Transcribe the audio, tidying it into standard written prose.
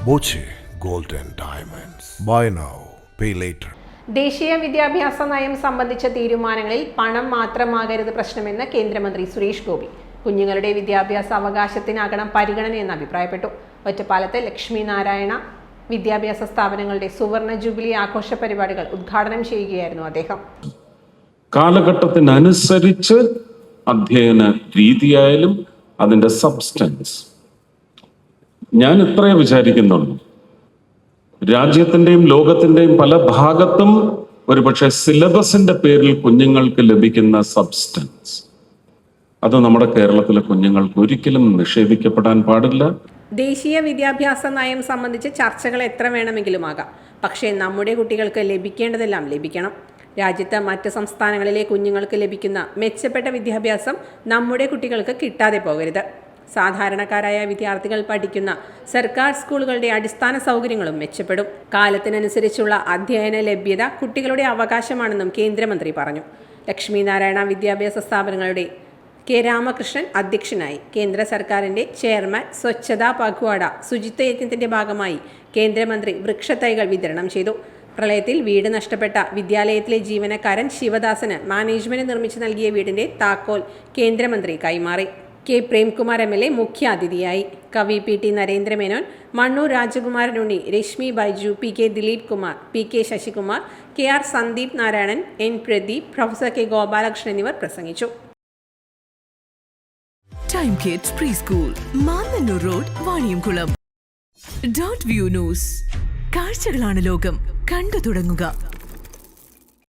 Boche Gold and Diamonds. Buy now, pay later. ദേശീയ വിദ്യാഭ്യാസ നയം സംബന്ധിച്ച തീരുമാനങ്ങളിൽ പണം മാത്രമാകരുത് പ്രശ്നമെന്ന് കേന്ദ്രമന്ത്രി സുരേഷ് ഗോപി. കുഞ്ഞുങ്ങളുടെ വിദ്യാഭ്യാസ അവകാശത്തിനാകണം പരിഗണനയെന്ന് അഭിപ്രായപ്പെട്ടു. ഒറ്റപ്പാലത്ത് ലക്ഷ്മി നാരായണ വിദ്യാഭ്യാസ സ്ഥാപനങ്ങളുടെ സുവർണ ജൂബിലി ആഘോഷ പരിപാടികൾ ഉദ്ഘാടനം ചെയ്യുകയായിരുന്നു അദ്ദേഹം. കാലഘട്ടത്തിനനുസരിച്ച് അധ്യയന രീതിയായാലും അതിന്റെ സബ്സ്റ്റൻസ് ഞാൻ ഇത്രയേ വിചാരിക്കുന്നുള്ളൂ. രാജ്യത്തിന്റെയും ലോകത്തിന്റെയും പല ഭാഗത്തും ഒരുപക്ഷെ സിലബസിന്റെ പേരിൽ കുഞ്ഞുങ്ങൾക്ക് ലഭിക്കുന്ന സബ്സ്റ്റൻസ് അത് നമ്മുടെ കേരളത്തിലെ കുഞ്ഞുങ്ങൾക്ക് ഒരിക്കലും നിഷേധിക്കപ്പെടാൻ പാടില്ല. ദേശീയ വിദ്യാഭ്യാസ നയം സംബന്ധിച്ച് ചർച്ചകൾ എത്ര വേണമെങ്കിലും ആകാം. പക്ഷേ നമ്മുടെ കുട്ടികൾക്ക് ലഭിക്കേണ്ടതെല്ലാം ലഭിക്കണം. രാജ്യത്ത് മറ്റ് സംസ്ഥാനങ്ങളിലെ കുഞ്ഞുങ്ങൾക്ക് ലഭിക്കുന്ന മെച്ചപ്പെട്ട വിദ്യാഭ്യാസം നമ്മുടെ കുട്ടികൾക്ക് കിട്ടാതെ പോകരുത്. സാധാരണക്കാരായ വിദ്യാർത്ഥികൾ പഠിക്കുന്ന സർക്കാർ സ്കൂളുകളുടെ അടിസ്ഥാന സൗകര്യങ്ങളും മെച്ചപ്പെടും. കാലത്തിനനുസരിച്ചുള്ള അധ്യയന ലഭ്യത കുട്ടികളുടെ അവകാശമാണെന്നും കേന്ദ്രമന്ത്രി പറഞ്ഞു. ലക്ഷ്മി നാരായണ വിദ്യാഭ്യാസ സ്ഥാപനങ്ങളുടെ കെ രാമകൃഷ്ണൻ അധ്യക്ഷനായി. കേന്ദ്ര സർക്കാരിൻ്റെ ചെയർമാൻ സ്വച്ഛതാ പഖ്വാഡ ശുചിത്വ യജ്ഞത്തിൻ്റെ ഭാഗമായി കേന്ദ്രമന്ത്രി വൃക്ഷത്തൈകൾ വിതരണം ചെയ്തു. പ്രളയത്തിൽ വീട് നഷ്ടപ്പെട്ട വിദ്യാലയത്തിലെ ജീവനക്കാരൻ ശിവദാസന് മാനേജ്മെന്റ് നിർമ്മിച്ചു നൽകിയ വീടിന്റെ താക്കോൽ കേന്ദ്രമന്ത്രി കൈമാറി. കെ പ്രേംകുമാർ MLA മുഖ്യാതിഥിയായി. കവി PT Narendra Menon, Mannur Rajakumaran Unni, Rashmi Baiju, PK Dileep Kumar, PK Sasikumar, KR Sandeep Narayanan, N Pradeep, professor K Gopalakrishnan എന്നിവർ പ്രസംഗിച്ചു. Time kids pre school, Mannanur road, Vaniyamkulam. Dot view news. കാഴ്ചകളാണ് ലോകം, കണ്ടു തുടങ്ങുക.